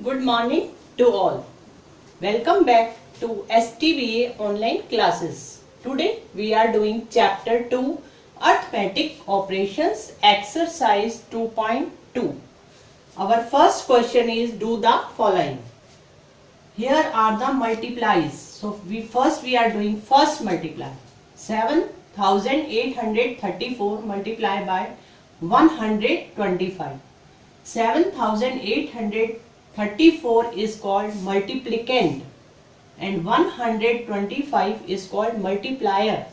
Good morning to all. Welcome back to STBA online classes. Today we are doing chapter 2 Arithmetic Operations exercise 2.2. Our first question is do the following. Here are the multiplies. So we are doing first multiply. 7,834 multiplied by 125. 7,834 is called multiplicand and 125 is called multiplier.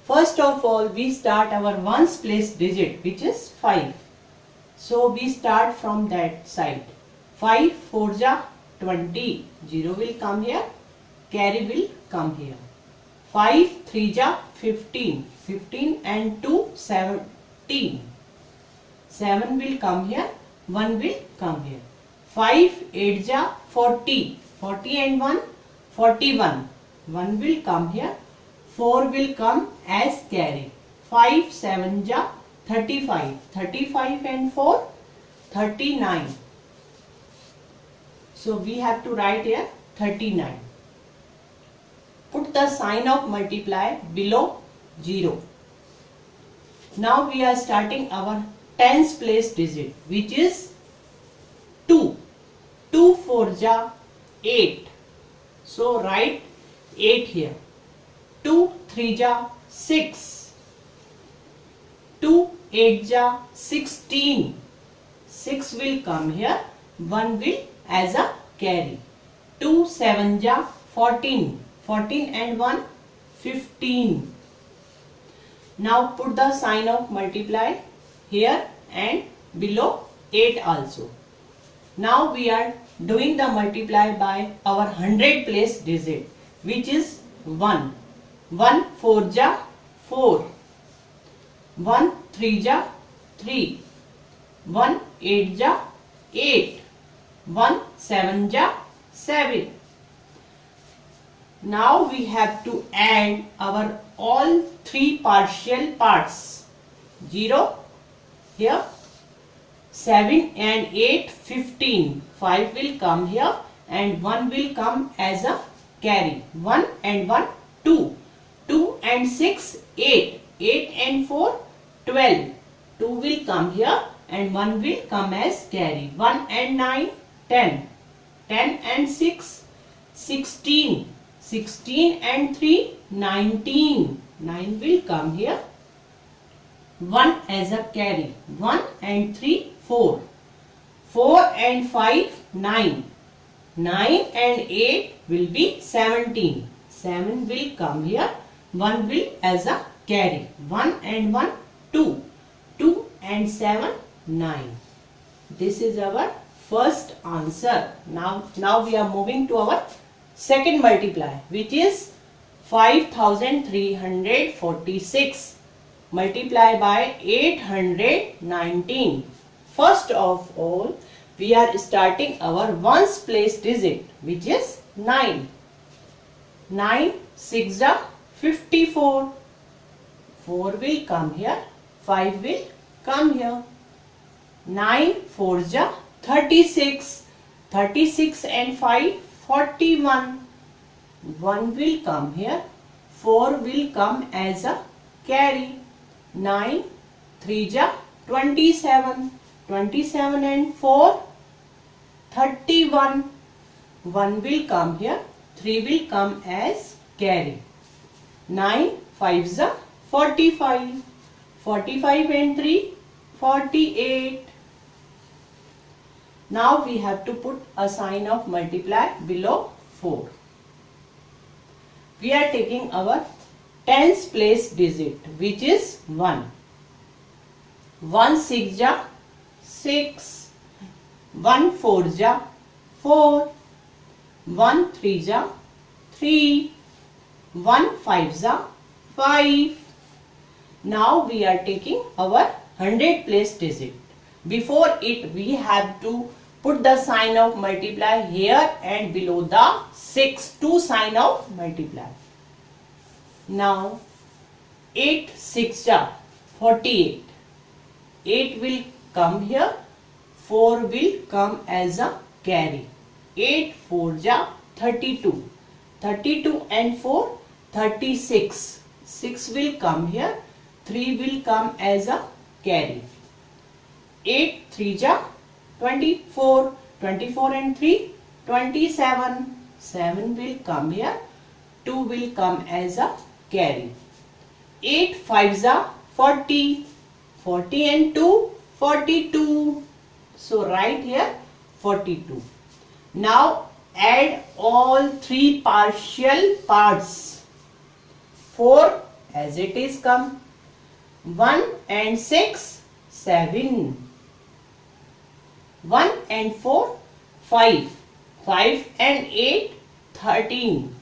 First of all, we start our ones place digit, which is 5. So we start from that side. 5 4 ja 20. 0 will come here. Carry will come here. 5 3 ja 15. 15 and 2 17. 7 will come here. 1 will come here. 5 8 ja 40. 40 and 1 41. 1 will come here. 4 will come as carry. 5 7 ja 35. 35 and 4 39. So we have to write here 39. Put the sign of multiply below 0. Now we are starting our tens place digit, which is 2. 2 4 ja 8. So write 8 here. 2 3 ja 6. 2 8 ja 16. 6 will come here. 1 will as a carry. 2 7 ja 14. 14 and 1 15. Now put the sign of multiply here and below 8 also. Now we are doing the multiply by our 100 place digit, which is 1. 1 4 ja 4. 1 3 ja 3. 1 8 ja 8. 1 7 ja 7. Now we have to add our all three partial parts. 0 here, 7 and 8 15. 5 will come here and 1 will come as a carry. 1 and 1 2. 2 and 6 8. 8 and 4 12. 2 will come here and 1 will come as carry. 1 and 9 10. 10 and 6 16. 16 and 3 19. 9 will come here. 1 as a carry. 1 and 3 4. 4 and 5 9. 9 and 8 will be 17. 7 will come here. 1 will as a carry. 1 and 1 2. 2 and 7 9. This is our first answer. Now we are moving to our second multiply, which is 5,346 multiply by 819. First of all, we are starting our ones place digit, which is 9. 9 6 ja 54. 4 will come here. 5 will come here. 9 4 ja 36. 36 and 5 41. 1 will come here. 4 will come as a carry. 9 3 ja 27. 27 and 4 31. 1 will come here. 3 will come as carry. 9 5 ja 45. 45 and 3 48. Now we have to put a sign of multiply below 4. We are taking our tens place digit, which is 1. 1 6 ja 6. 1 4 ja 4. 1 3 ja 3. 1 5 ja 5. Now we are taking our 100 place digit. Before it, we have to put the sign of multiply here and below the 6 to sign of multiply. Now 8 6 ja 48. 8 will come here. 4 will come as a carry. 8 4 ja 32. 32 and 4 36. 6 will come here. 3 will come as a carry. 8 3 ja 24. 24 and 3 27. 7 will come here. 2 will come as a carry. 8 5 ja 40. 40 and 2 42. So write here 42. Now add all three partial parts. 4 as it is come. 1 and 6 7. 1 and 4 5. 5 and 8 13.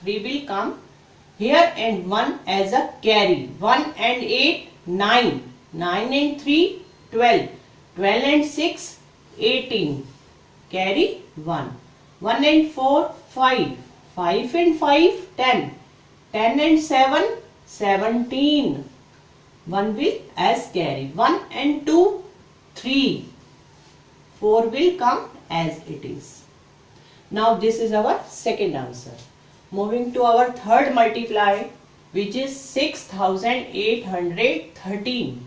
3 will come here and 1 as a carry. 1 and 8 9. 9 and 3 12. 12 and 6 18. Carry 1. 1 and 4 5. 5 and 5 10. 10 and 7 17. 1 will as carry. 1 and 2 3. 4 will come as it is. Now this is our second answer. Moving to our third multiply, which is 6813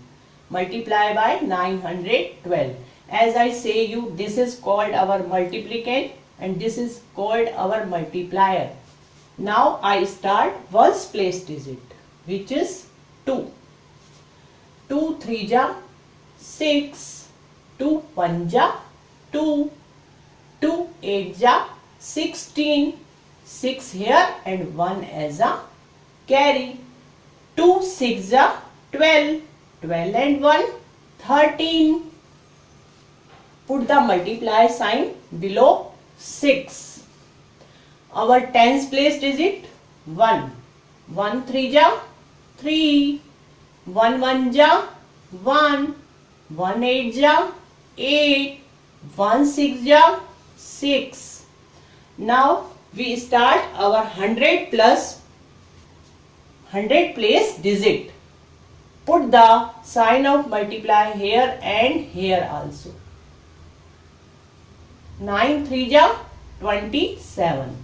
multiply by 912. As I say you, this is called our multiplicand and this is called our multiplier. Now I start ones place digit, which is 2. 2 3 ja 6. 2 1 ja 2. 2 8 ja 16. 6 here and 1 as a carry. 2 6 ja 12. 12 and 1 13. Put the multiply sign below 6. Our tens place digit 1. 1 3 ja 3. 1 1 ja 1. 1 8 ja 8. 1 6 ja 6. Now we start our 100 plus 100 place digit. Put the sign of multiply here and here also. 9 3 ja 27.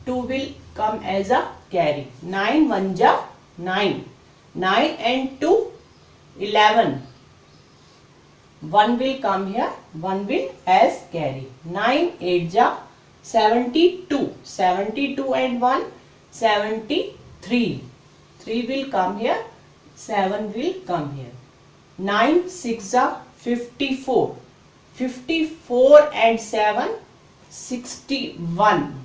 2 will come as a carry. 9 1 ja 9. 9 and 2 11. 1 will come here. 1 will as carry. 9 8 ja 72. 72 and 1 73. 3 will come here. 7 will come here. 9 6 ja 54. 54 and 7 61.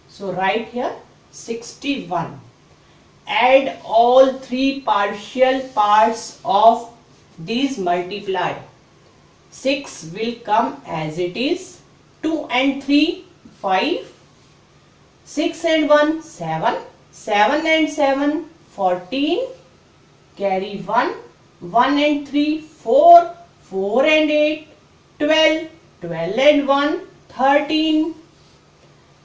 So write here 61. Add all three partial parts of these multiply. 6 will come as it is. 2 and 3 5. 6 and 1 7. 7 and 7 14. Carry 1. 1 and 3 4. 4 and 8 12. 12 and 1 13.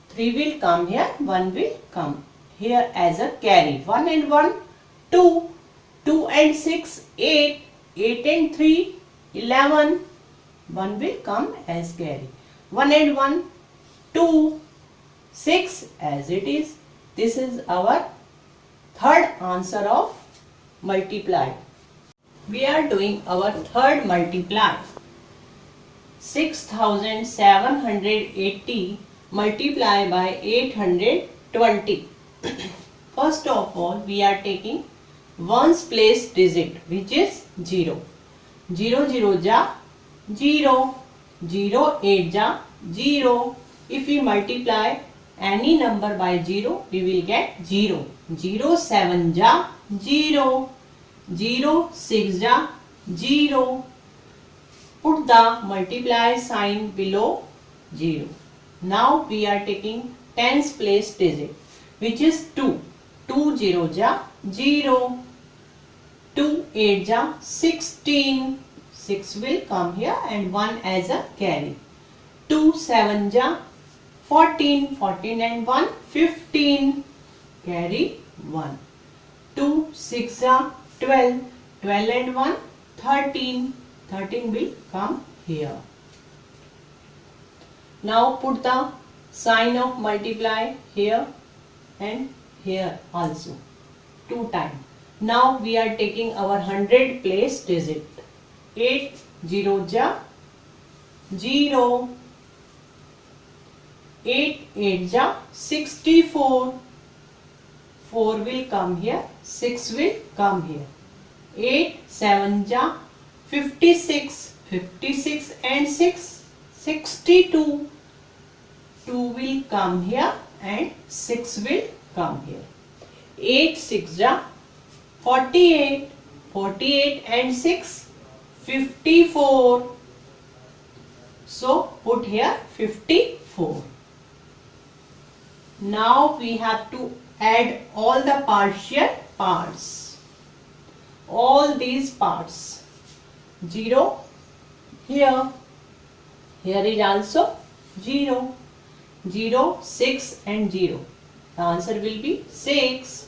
3 will come here. 1 will come here as a carry. 1 and 1 2. 2 and 6 8. 8 and 3 11. 1 will come as carry. 1 and 1 2. 6 as it is. This is our third answer of multiply. We are doing our third multiply. 6780 multiply by 820. First of all, we are taking ones place digit, which is 0. 0 0 ja 0. 0 8 ja 0. If we multiply any number by 0, we will get 0. 0 7 ja 0. 0 6 ja 0. Put the multiply sign below 0. Now we are taking tens place digit, which is 2. 2 0 ja 0. 2 8 ja 16. 6 will come here and 1 as a carry. 2 7 ja 14. 14 and 1 15. Carry 1. 2 6 ja 12. 12 and 1 13. 13 will come here. Now put the sign of multiply here and here also 2 times. Now we are taking our 100 place digit. 8 0 ja 0. 8 8 ja 64. 4 will come here, 6 will come here. 8 7 ja 56. 56 and 6 62. 2 will come here and 6 will come here. 8 6 ja 48. 48 and 6 54. So put here 54. Now we have to add all the partial parts. All these parts. 0 here. Here is also 0. 0, 6 and 0. The answer will be 6.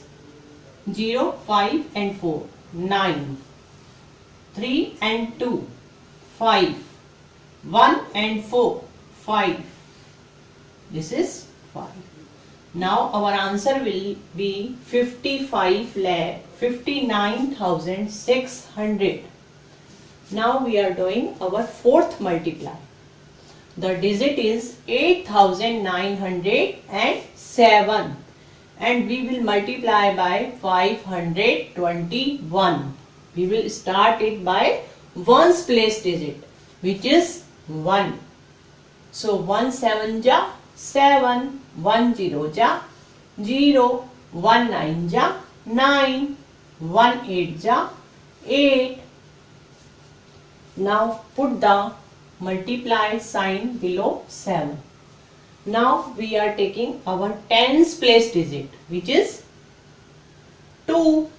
0, 5 and 4. 9. 3 and 2. 5. 1 and 4. 5. This is 5. Now our answer will be 59,600. Now we are doing our fourth multiply. The digit is 8,907 and we will multiply by 521. We will start it by ones place digit, which is 1. So 1 7 ja 7, 1 0 ja 0, 1 9 ja 9, 1 8 ja 8. Now put the multiply sign below 7. Now we are taking our tens place digit, which is 2.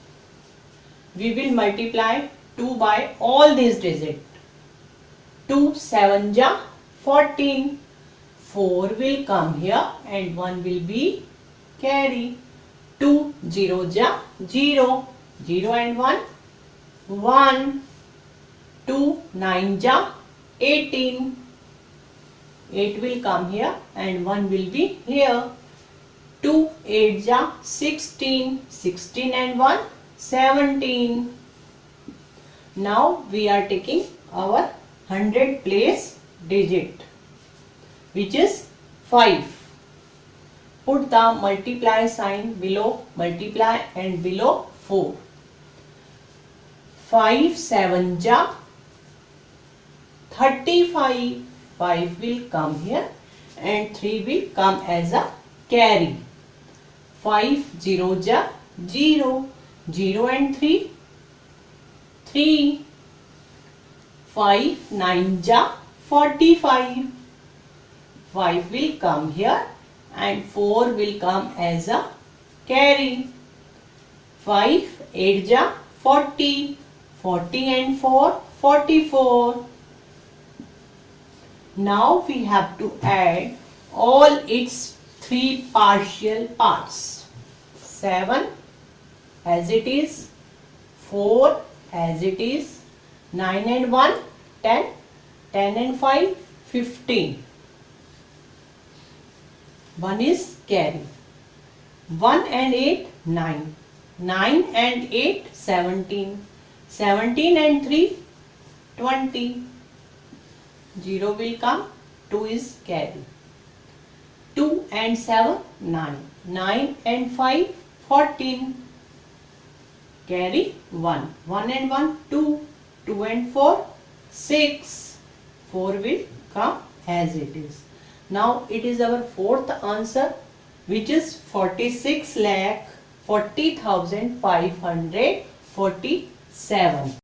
We will multiply 2 by all these digits. 2 7 ja 14. 4 will come here and 1 will be carry. 2 0 ja 0. 0 and 1 1. 2 9 ja 18. 8 will come here and 1 will be here. 2 8 ja 16. 16 and 1 17. Now we are taking our 100 place digit, which is 5. Put the multiply sign below multiply and below 4. 5 7 ja 35. 5 will come here and 3 will come as a carry. 5 0 ja 0. 0 and 3 3. 5 9 ja 45. 5 will come here and 4 will come as a carry. 5 8 ja 40. 40 and 4 44. Now we have to add all its 3 partial parts. 7 as it is, 4 as it is, 9 and 1 10, 10 and 5 15. 1 is carry. 1 and 8 9. 9 and 8 17. 17 and 3 20. 0 will come. 2 is carry. 2 and 7 9. 9 and 5 14. Carry 1. 1 and 1 2. 2 and 4 6. 4 will come as it is. Now it is our fourth answer, which is 46,40,547.